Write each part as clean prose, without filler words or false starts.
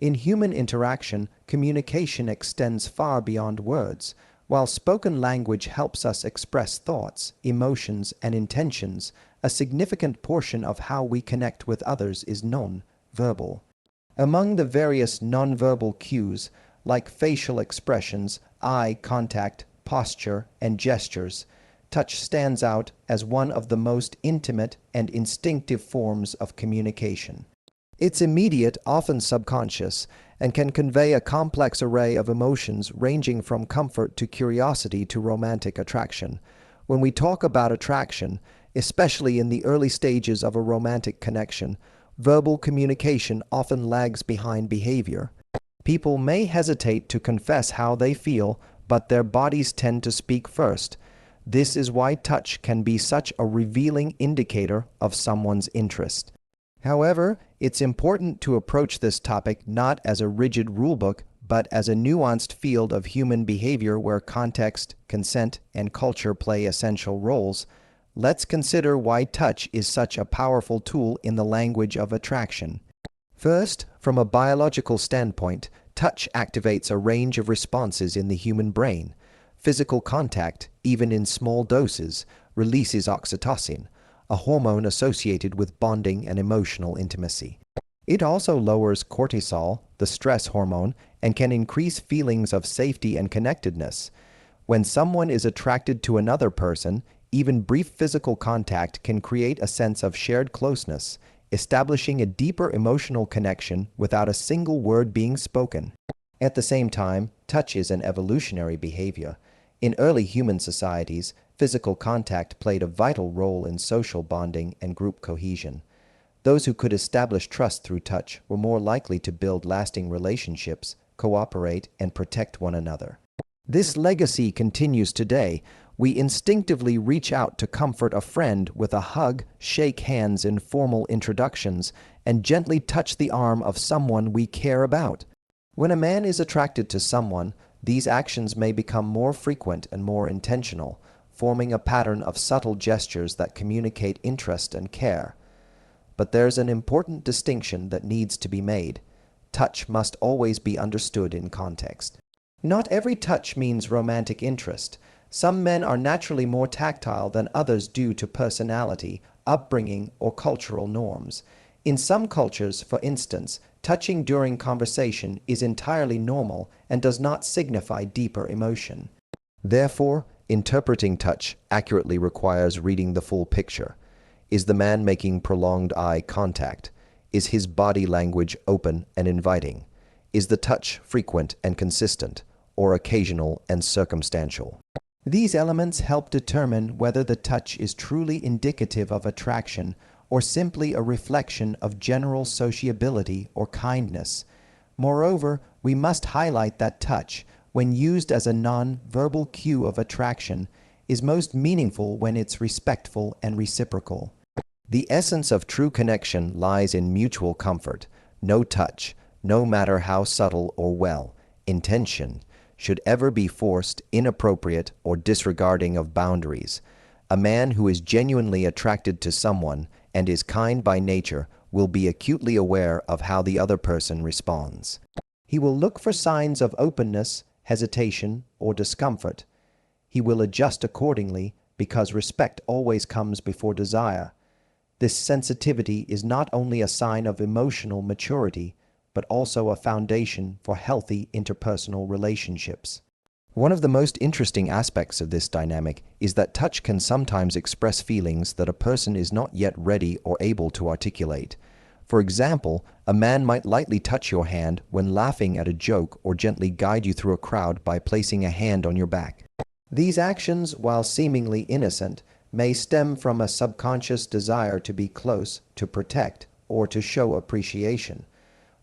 In human interaction, communication extends far beyond words. While spoken language helps us express thoughts, emotions, and intentions, a significant portion of how we connect with others is non-verbal. Among the various nonverbal cues, like facial expressions, eye contact, posture, and gestures, touch stands out as one of the most intimate and instinctive forms of communication. It's immediate, often subconscious, and can convey a complex array of emotions ranging from comfort to curiosity to romantic attraction. When we talk about attraction, especially in the early stages of a romantic connection, verbal communication often lags behind behavior. People may hesitate to confess how they feel, but their bodies tend to speak first. This is why touch can be such a revealing indicator of someone's interest. However, it's important to approach this topic not as a rigid rulebook, but as a nuanced field of human behavior where context, consent, and culture play essential roles. Let's consider why touch is such a powerful tool in the language of attraction. First, from a biological standpoint, touch activates a range of responses in the human brain. Physical contact, even in small doses, releases oxytocin, a hormone associated with bonding and emotional intimacy. It also lowers cortisol, the stress hormone, and can increase feelings of safety and connectedness. When someone is attracted to another person, even brief physical contact can create a sense of shared closeness, establishing a deeper emotional connection without a single word being spoken. At the same time, touch is an evolutionary behavior. In early human societies, physical contact played a vital role in social bonding and group cohesion. Those who could establish trust through touch were more likely to build lasting relationships, cooperate, and protect one another. This legacy continues today. We instinctively reach out to comfort a friend with a hug, shake hands in formal introductions, and gently touch the arm of someone we care about. When a man is attracted to someone, these actions may become more frequent and more intentional, forming a pattern of subtle gestures that communicate interest and care. But there's an important distinction that needs to be made. Touch must always be understood in context. Not every touch means romantic interest. Some men are naturally more tactile than others due to personality, upbringing, or cultural norms. In some cultures, for instance, touching during conversation is entirely normal and does not signify deeper emotion. Therefore, interpreting touch accurately requires reading the full picture. Is the man making prolonged eye contact? Is his body language open and inviting? Is the touch frequent and consistent, or occasional and circumstantial? These elements help determine whether the touch is truly indicative of attraction or simply a reflection of general sociability or kindness. Moreover, we must highlight that touch, when used as a non-verbal cue of attraction, is most meaningful when it's respectful and reciprocal. The essence of true connection lies in mutual comfort. No touch, no matter how subtle or well-intentioned, should ever be forced, inappropriate, or disregarding of boundaries. A man who is genuinely attracted to someone and is kind by nature will be acutely aware of how the other person responds. He will look for signs of openness, hesitation, or discomfort. He will adjust accordingly because respect always comes before desire. This sensitivity is not only a sign of emotional maturity, but also a foundation for healthy interpersonal relationships. One of the most interesting aspects of this dynamic is that touch can sometimes express feelings that a person is not yet ready or able to articulate. For example, a man might lightly touch your hand when laughing at a joke or gently guide you through a crowd by placing a hand on your back. These actions, while seemingly innocent, may stem from a subconscious desire to be close, to protect, or to show appreciation.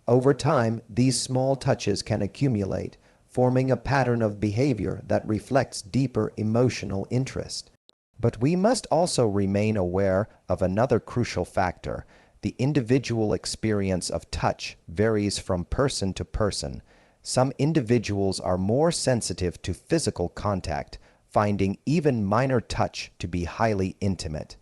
Over time, these small touches can accumulate, forming a pattern of behavior that reflects deeper emotional interest. But we must also remain aware of another crucial factor. The individual experience of touch varies from person to person. Some individuals are more sensitive to physical contact, finding even minor touch to be highly intimate.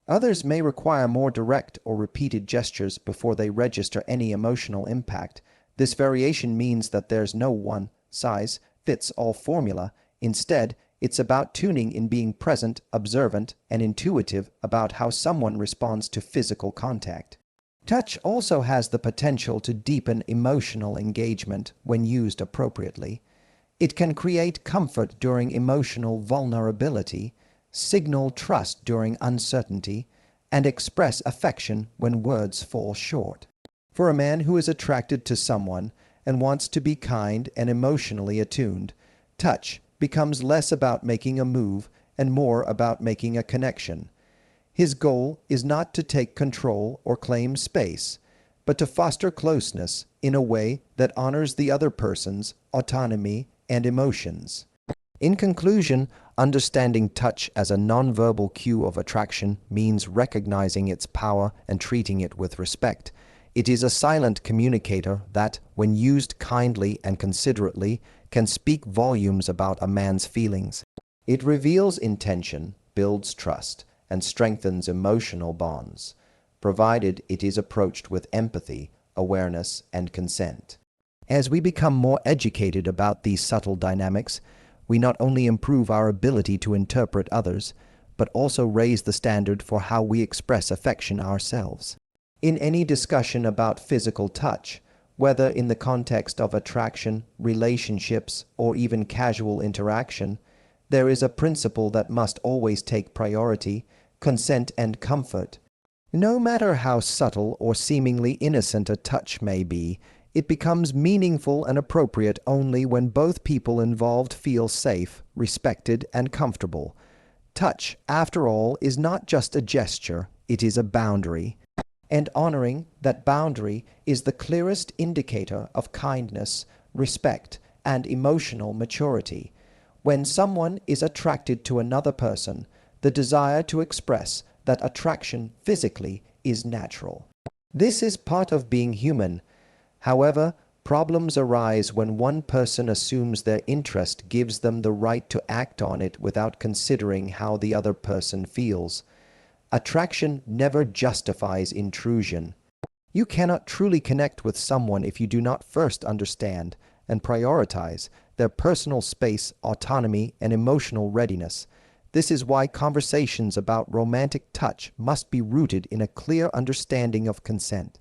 Others may require more direct or repeated gestures before they register any emotional impact. This variation means that there's no one-size-fits-all formula. Instead, it's about tuning in, being present, observant, and intuitive about how someone responds to physical contact. Touch also has the potential to deepen emotional engagement when used appropriately. It can create comfort during emotional vulnerability, signal trust during uncertainty, and express affection when words fall short. For a man who is attracted to someone and wants to be kind and emotionally attuned, touch becomes less about making a move and more about making a connection. His goal is not to take control or claim space, but to foster closeness in a way that honors the other person's autonomy and emotions. In conclusion, understanding touch as a nonverbal cue of attraction means recognizing its power and treating it with respect. It is a silent communicator that, when used kindly and considerately, can speak volumes about a man's feelings. It reveals intention, builds trust, and strengthens emotional bonds, provided it is approached with empathy, awareness, and consent. As we become more educated about these subtle dynamics, we not only improve our ability to interpret others, but also raise the standard for how we express affection ourselves. In any discussion about physical touch, whether in the context of attraction, relationships, or even casual interaction, there is a principle that must always take priority: consent and comfort. No matter how subtle or seemingly innocent a touch may be, it becomes meaningful and appropriate only when both people involved feel safe, respected, and comfortable. Touch, after all, is not just a gesture, it is a boundary. And honoring that boundary is the clearest indicator of kindness, respect, and emotional maturity. When someone is attracted to another person, the desire to express that attraction physically is natural. This is part of being human. However, problems arise when one person assumes their interest gives them the right to act on it without considering how the other person feels. Attraction never justifies intrusion. You cannot truly connect with someone if you do not first understand and prioritize their personal space, autonomy, and emotional readiness. This is why conversations about romantic touch must be rooted in a clear understanding of consent.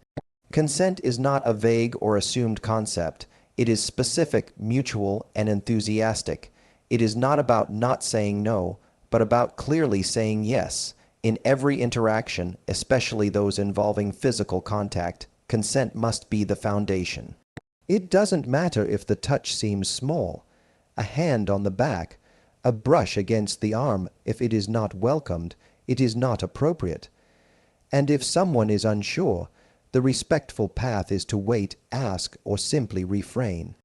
Consent is not a vague or assumed concept. It is specific, mutual, and enthusiastic. It is not about not saying no, but about clearly saying yes. In every interaction, especially those involving physical contact, consent must be the foundation. It doesn't matter if the touch seems small. A hand on the back, a brush against the arm, if it is not welcomed, it is not appropriate. And if someone is unsure, the respectful path is to wait, ask, or simply refrain.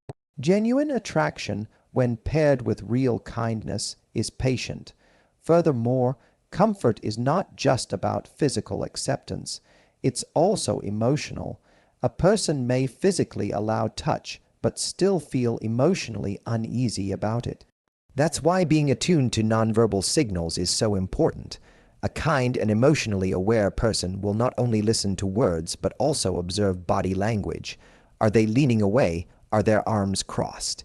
Genuine attraction, when paired with real kindness, is patient. Furthermore, comfort is not just about physical acceptance. It's also emotional. A person may physically allow touch, but still feel emotionally uneasy about it. That's why being attuned to nonverbal signals is so important. A kind and emotionally aware person will not only listen to words, but also observe body language. Are they leaning away? Are their arms crossed?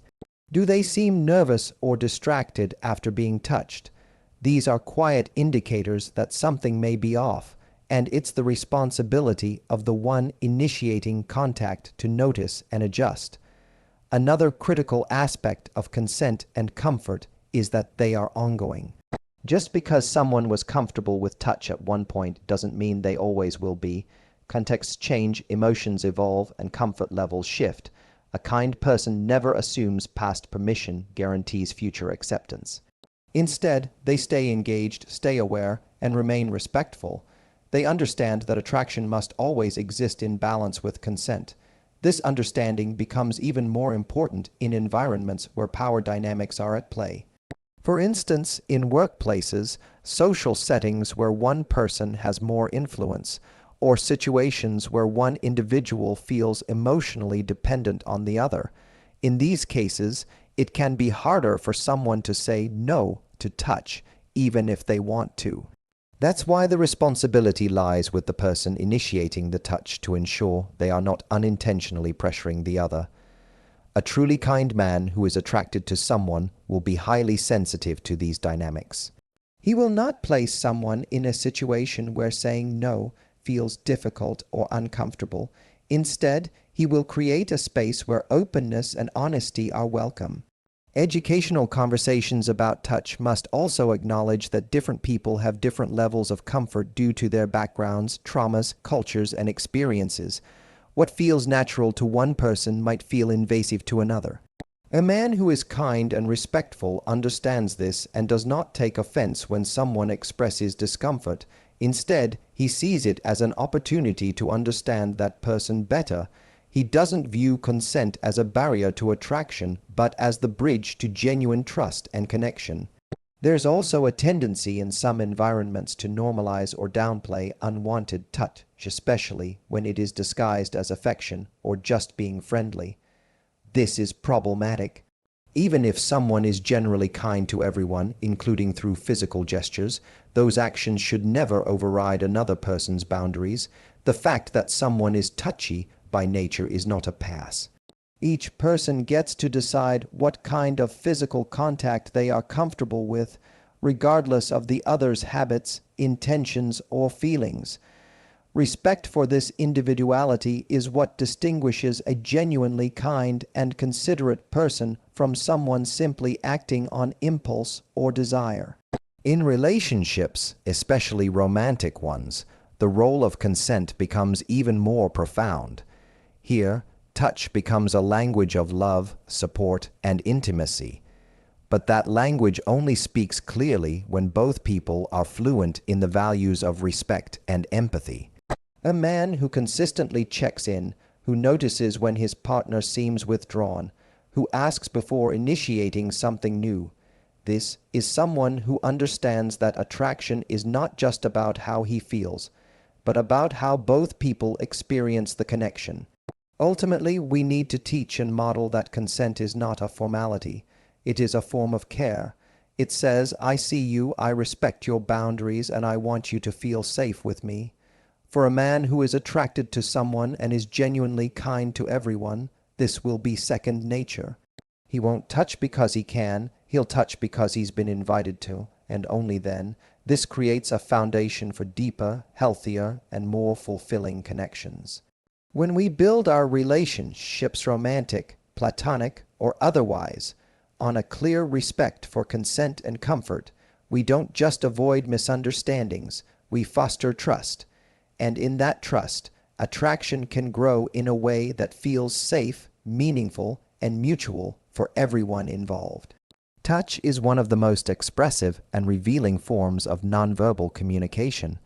Do they seem nervous or distracted after being touched? These are quiet indicators that something may be off, and it's the responsibility of the one initiating contact to notice and adjust. Another critical aspect of consent and comfort is that they are ongoing. Just because someone was comfortable with touch at one point doesn't mean they always will be. Contexts change, emotions evolve, and comfort levels shift. A kind person never assumes past permission guarantees future acceptance. Instead, they stay engaged, stay aware, and remain respectful. They understand that attraction must always exist in balance with consent. This understanding becomes even more important in environments where power dynamics are at play. For instance, in workplaces, social settings where one person has more influence, or situations where one individual feels emotionally dependent on the other. In these cases, it can be harder for someone to say no to touch, even if they want to. That's why the responsibility lies with the person initiating the touch to ensure they are not unintentionally pressuring the other. A truly kind man who is attracted to someone will be highly sensitive to these dynamics. He will not place someone in a situation where saying no feels difficult or uncomfortable. Instead, he will create a space where openness and honesty are welcome. Educational conversations about touch must also acknowledge that different people have different levels of comfort due to their backgrounds, traumas, cultures, and experiences. What feels natural to one person might feel invasive to another. A man who is kind and respectful understands this and does not take offense when someone expresses discomfort. Instead, he sees it as an opportunity to understand that person better. He doesn't view consent as a barrier to attraction, but as the bridge to genuine trust and connection. There's also a tendency in some environments to normalize or downplay unwanted touch, especially when it is disguised as affection or just being friendly. This is problematic. Even if someone is generally kind to everyone, including through physical gestures, those actions should never override another person's boundaries. The fact that someone is touchy by nature is not a pass. Each person gets to decide what kind of physical contact they are comfortable with, regardless of the other's habits, intentions, or feelings. Respect for this individuality is what distinguishes a genuinely kind and considerate person from someone simply acting on impulse or desire. In relationships, especially romantic ones, the role of consent becomes even more profound. Here, touch becomes a language of love, support, and intimacy. But that language only speaks clearly when both people are fluent in the values of respect and empathy. A man who consistently checks in, who notices when his partner seems withdrawn, who asks before initiating something new. This is someone who understands that attraction is not just about how he feels, but about how both people experience the connection. Ultimately, we need to teach and model that consent is not a formality. It is a form of care. It says, I see you, I respect your boundaries, and I want you to feel safe with me. For a man who is attracted to someone and is genuinely kind to everyone, this will be second nature. He won't touch because he can, he'll touch because he's been invited to, and only then. This creates a foundation for deeper, healthier, and more fulfilling connections. When we build our relationships, romantic, platonic, or otherwise, on a clear respect for consent and comfort, we don't just avoid misunderstandings, we foster trust. And in that trust, attraction can grow in a way that feels safe, meaningful, and mutual for everyone involved. Touch is one of the most expressive and revealing forms of nonverbal communication.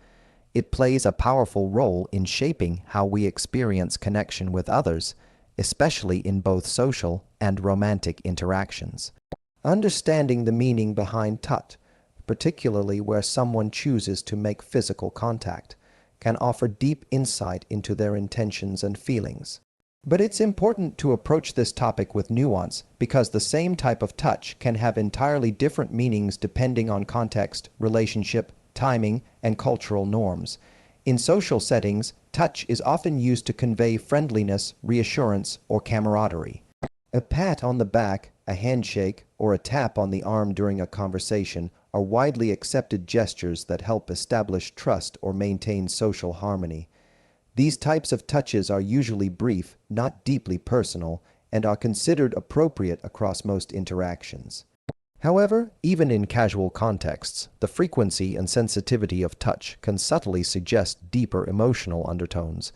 It plays a powerful role in shaping how we experience connection with others, especially in both social and romantic interactions. Understanding the meaning behind touch, particularly where someone chooses to make physical contact, can offer deep insight into their intentions and feelings. But it's important to approach this topic with nuance because the same type of touch can have entirely different meanings depending on context, relationship, timing, and cultural norms. In social settings, touch is often used to convey friendliness, reassurance, or camaraderie. A pat on the back, a handshake, or a tap on the arm during a conversation are widely accepted gestures that help establish trust or maintain social harmony. These types of touches are usually brief, not deeply personal, and are considered appropriate across most interactions. However, even in casual contexts, the frequency and sensitivity of touch can subtly suggest deeper emotional undertones.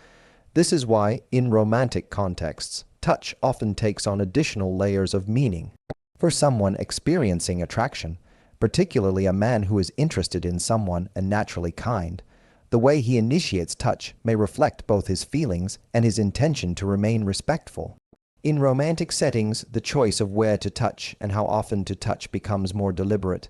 This is why, in romantic contexts, touch often takes on additional layers of meaning. For someone experiencing attraction, particularly a man who is interested in someone and naturally kind, the way he initiates touch may reflect both his feelings and his intention to remain respectful. In romantic settings, the choice of where to touch and how often to touch becomes more deliberate.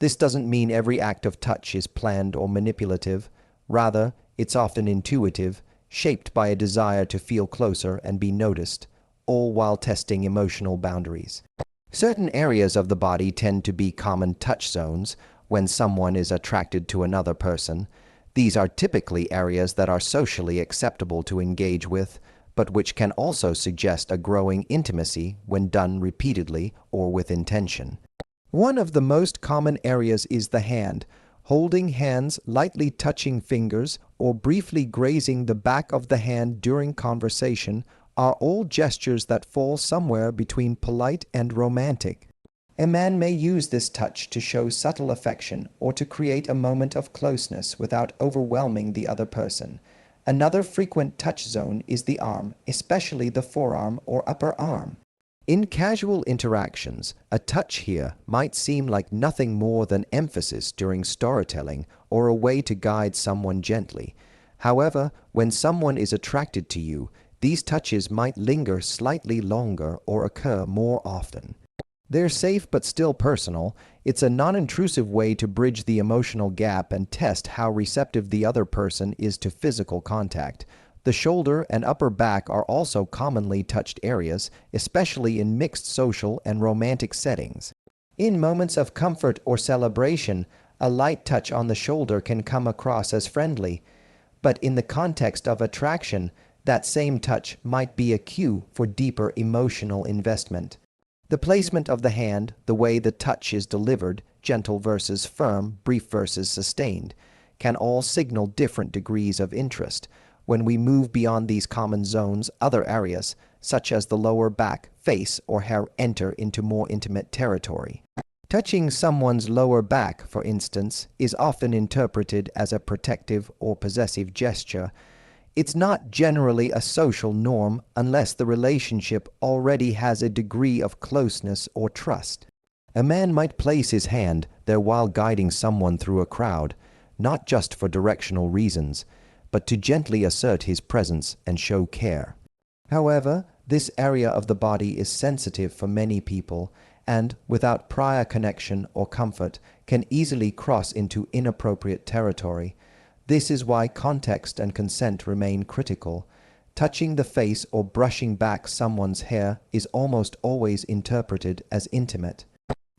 This doesn't mean every act of touch is planned or manipulative. Rather, it's often intuitive, shaped by a desire to feel closer and be noticed, all while testing emotional boundaries. Certain areas of the body tend to be common touch zones, when someone is attracted to another person. These are typically areas that are socially acceptable to engage with, but which can also suggest a growing intimacy when done repeatedly or with intention. One of the most common areas is the hand. Holding hands, lightly touching fingers, or briefly grazing the back of the hand during conversation are all gestures that fall somewhere between polite and romantic. A man may use this touch to show subtle affection or to create a moment of closeness without overwhelming the other person. Another frequent touch zone is the arm, especially the forearm or upper arm. In casual interactions, a touch here might seem like nothing more than emphasis during storytelling or a way to guide someone gently. However, when someone is attracted to you, these touches might linger slightly longer or occur more often. They're safe but still personal. It's a non-intrusive way to bridge the emotional gap and test how receptive the other person is to physical contact. The shoulder and upper back are also commonly touched areas, especially in mixed social and romantic settings. In moments of comfort or celebration, a light touch on the shoulder can come across as friendly, but in the context of attraction, that same touch might be a cue for deeper emotional investment. The placement of the hand, the way the touch is delivered, gentle versus firm, brief versus sustained, can all signal different degrees of interest. When we move beyond these common zones, other areas, such as the lower back, face, or hair, enter into more intimate territory. Touching someone's lower back, for instance, is often interpreted as a protective or possessive gesture. It's not generally a social norm unless the relationship already has a degree of closeness or trust. A man might place his hand there while guiding someone through a crowd, not just for directional reasons, but to gently assert his presence and show care. However, this area of the body is sensitive for many people and, without prior connection or comfort, can easily cross into inappropriate territory. This is why context and consent remain critical. Touching the face or brushing back someone's hair is almost always interpreted as intimate.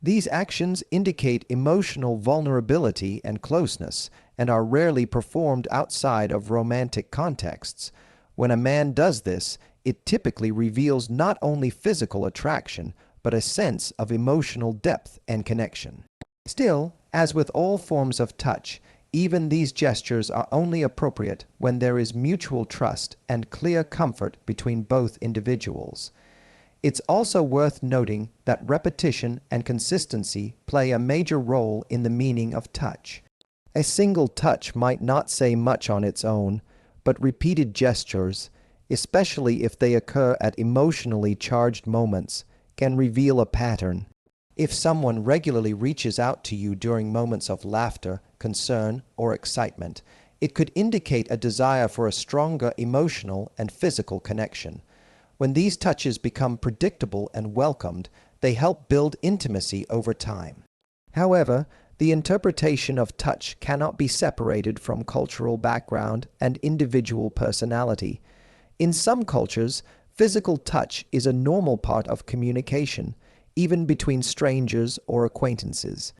These actions indicate emotional vulnerability and closeness and are rarely performed outside of romantic contexts. When a man does this, it typically reveals not only physical attraction, but a sense of emotional depth and connection. Still, as with all forms of touch, even these gestures are only appropriate when there is mutual trust and clear comfort between both individuals. It's also worth noting that repetition and consistency play a major role in the meaning of touch. A single touch might not say much on its own, but repeated gestures, especially if they occur at emotionally charged moments, can reveal a pattern. If someone regularly reaches out to you during moments of laughter, concern, or excitement, it could indicate a desire for a stronger emotional and physical connection. When these touches become predictable and welcomed, they help build intimacy over time. However, the interpretation of touch cannot be separated from cultural background and individual personality. In some cultures, physical touch is a normal part of communication, even between strangers or acquaintances.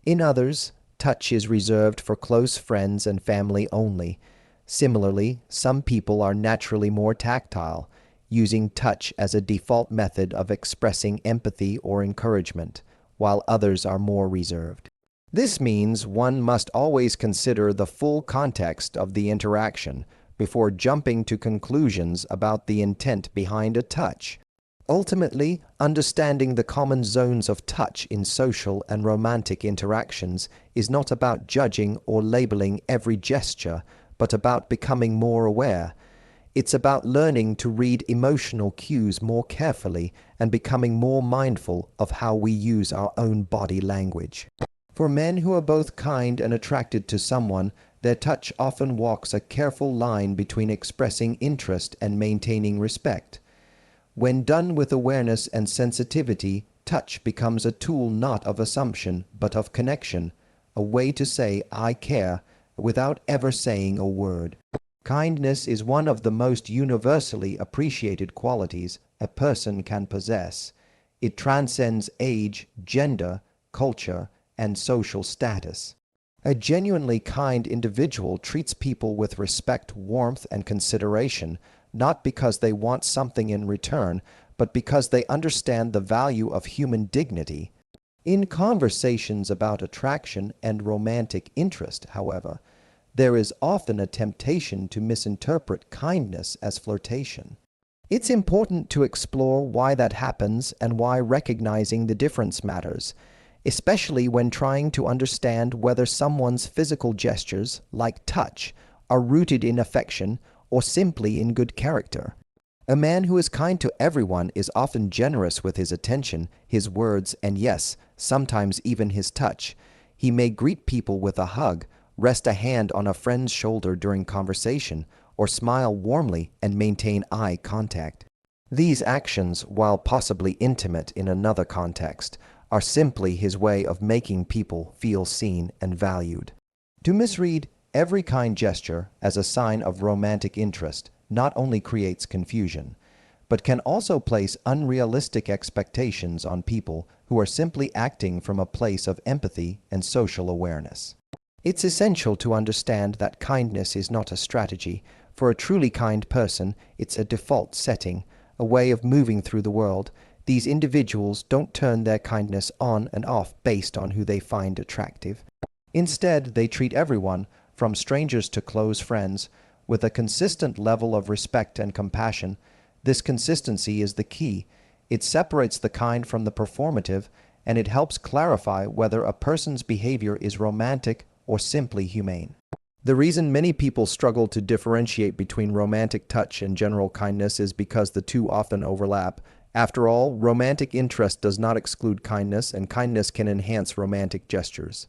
In others, touch is reserved for close friends and family only. Similarly, some people are naturally more tactile, using touch as a default method of expressing empathy or encouragement, while others are more reserved. This means one must always consider the full context of the interaction before jumping to conclusions about the intent behind a touch. Ultimately, understanding the common zones of touch in social and romantic interactions is not about judging or labeling every gesture, but about becoming more aware. It's about learning to read emotional cues more carefully and becoming more mindful of how we use our own body language. For men who are both kind and attracted to someone, their touch often walks a careful line between expressing interest and maintaining respect. When done with awareness and sensitivity, touch becomes a tool not of assumption, but of connection, a way to say "I care" without ever saying a word. Kindness is one of the most universally appreciated qualities a person can possess. It transcends age, gender, culture, and social status. A genuinely kind individual treats people with respect, warmth, and consideration, not because they want something in return, but because they understand the value of human dignity. In conversations about attraction and romantic interest, however, there is often a temptation to misinterpret kindness as flirtation. It's important to explore why that happens and why recognizing the difference matters, especially when trying to understand whether someone's physical gestures, like touch, are rooted in affection or simply in good character. A man who is kind to everyone is often generous with his attention, his words, and yes, sometimes even his touch. He may greet people with a hug, rest a hand on a friend's shoulder during conversation, or smile warmly and maintain eye contact. These actions, while possibly intimate in another context, are simply his way of making people feel seen and valued. To misread every kind gesture as a sign of romantic interest not only creates confusion, but can also place unrealistic expectations on people who are simply acting from a place of empathy and social awareness. It's essential to understand that kindness is not a strategy. For a truly kind person, it's a default setting, a way of moving through the world. These individuals don't turn their kindness on and off based on who they find attractive. Instead, they treat everyone, from strangers to close friends, with a consistent level of respect and compassion. This consistency is the key. It separates the kind from the performative, and it helps clarify whether a person's behavior is romantic or simply humane. The reason many people struggle to differentiate between romantic touch and general kindness is because the two often overlap. After all, romantic interest does not exclude kindness, and kindness can enhance romantic gestures.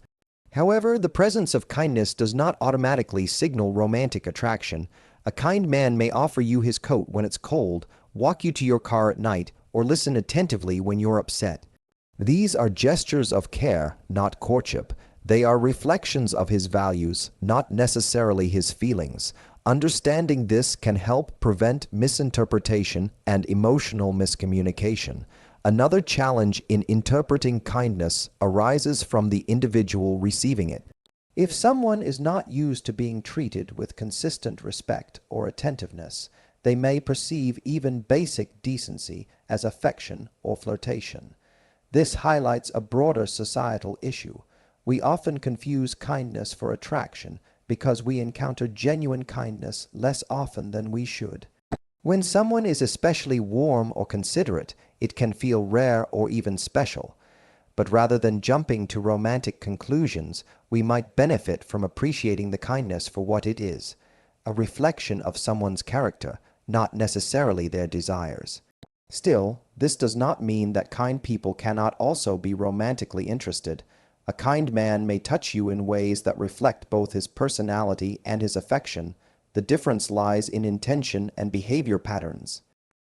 However, the presence of kindness does not automatically signal romantic attraction. A kind man may offer you his coat when it's cold, walk you to your car at night, or listen attentively when you're upset. These are gestures of care, not courtship. They are reflections of his values, not necessarily his feelings. Understanding this can help prevent misinterpretation and emotional miscommunication. Another challenge in interpreting kindness arises from the individual receiving it. If someone is not used to being treated with consistent respect or attentiveness, they may perceive even basic decency as affection or flirtation. This highlights a broader societal issue. We often confuse kindness for attraction because we encounter genuine kindness less often than we should. When someone is especially warm or considerate, it can feel rare or even special. But rather than jumping to romantic conclusions, we might benefit from appreciating the kindness for what it is, a reflection of someone's character, not necessarily their desires. Still, this does not mean that kind people cannot also be romantically interested. A kind man may touch you in ways that reflect both his personality and his affection. The difference lies in intention and behavior patterns.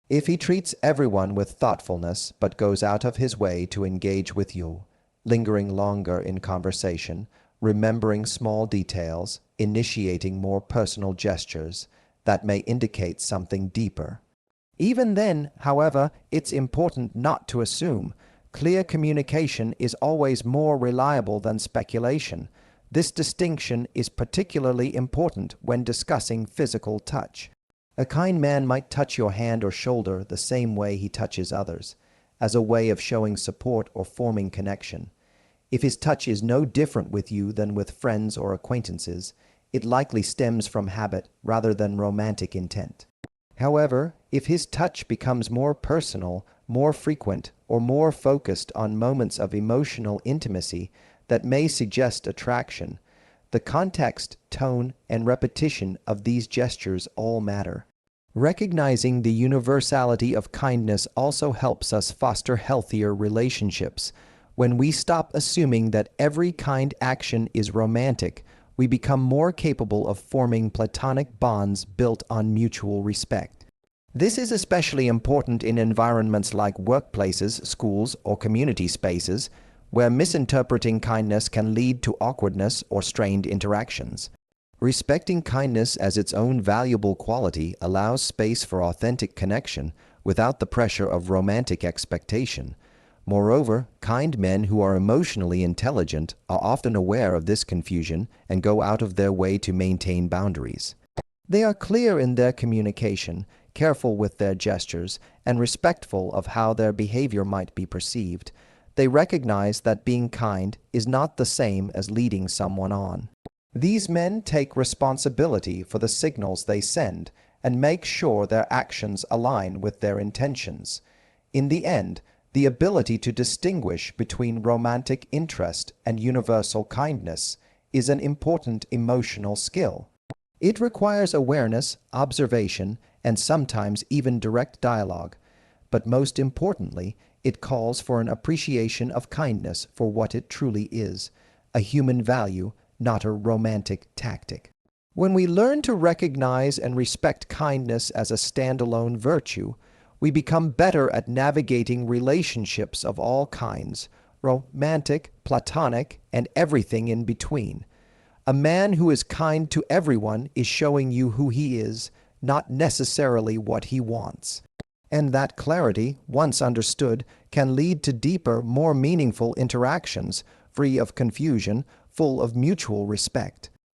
If he treats everyone with thoughtfulness but goes out of his way to engage with you, lingering longer in conversation, remembering small details, initiating more personal gestures, that may indicate something deeper. Even then, however, it's important not to assume. Clear communication is always more reliable than speculation. This distinction is particularly important when discussing physical touch. A kind man might touch your hand or shoulder the same way he touches others, as a way of showing support or forming connection. If his touch is no different with you than with friends or acquaintances, it likely stems from habit rather than romantic intent. However, if his touch becomes more personal, more frequent, or more focused on moments of emotional intimacy that may suggest attraction, the context, tone, and repetition of these gestures all matter. Recognizing the universality of kindness also helps us foster healthier relationships. When we stop assuming that every kind action is romantic, we become more capable of forming platonic bonds built on mutual respect. This is especially important in environments like workplaces, schools, or community spaces, where misinterpreting kindness can lead to awkwardness or strained interactions. Respecting kindness as its own valuable quality allows space for authentic connection without the pressure of romantic expectation. Moreover, kind men who are emotionally intelligent are often aware of this confusion and go out of their way to maintain boundaries. They are clear in their communication, careful with their gestures, and respectful of how their behavior might be perceived. They recognize that being kind is not the same as leading someone on. These men take responsibility for the signals they send and make sure their actions align with their intentions. In the end, the ability to distinguish between romantic interest and universal kindness is an important emotional skill. It requires awareness, observation, and sometimes even direct dialogue. But most importantly, it calls for an appreciation of kindness for what it truly is, a human value, not a romantic tactic. When we learn to recognize and respect kindness as a standalone virtue, we become better at navigating relationships of all kinds, romantic, platonic, and everything in between. A man who is kind to everyone is showing you who he is, not necessarily what he wants. And that clarity, once understood, can lead to deeper, more meaningful interactions, free of confusion, full of mutual respect.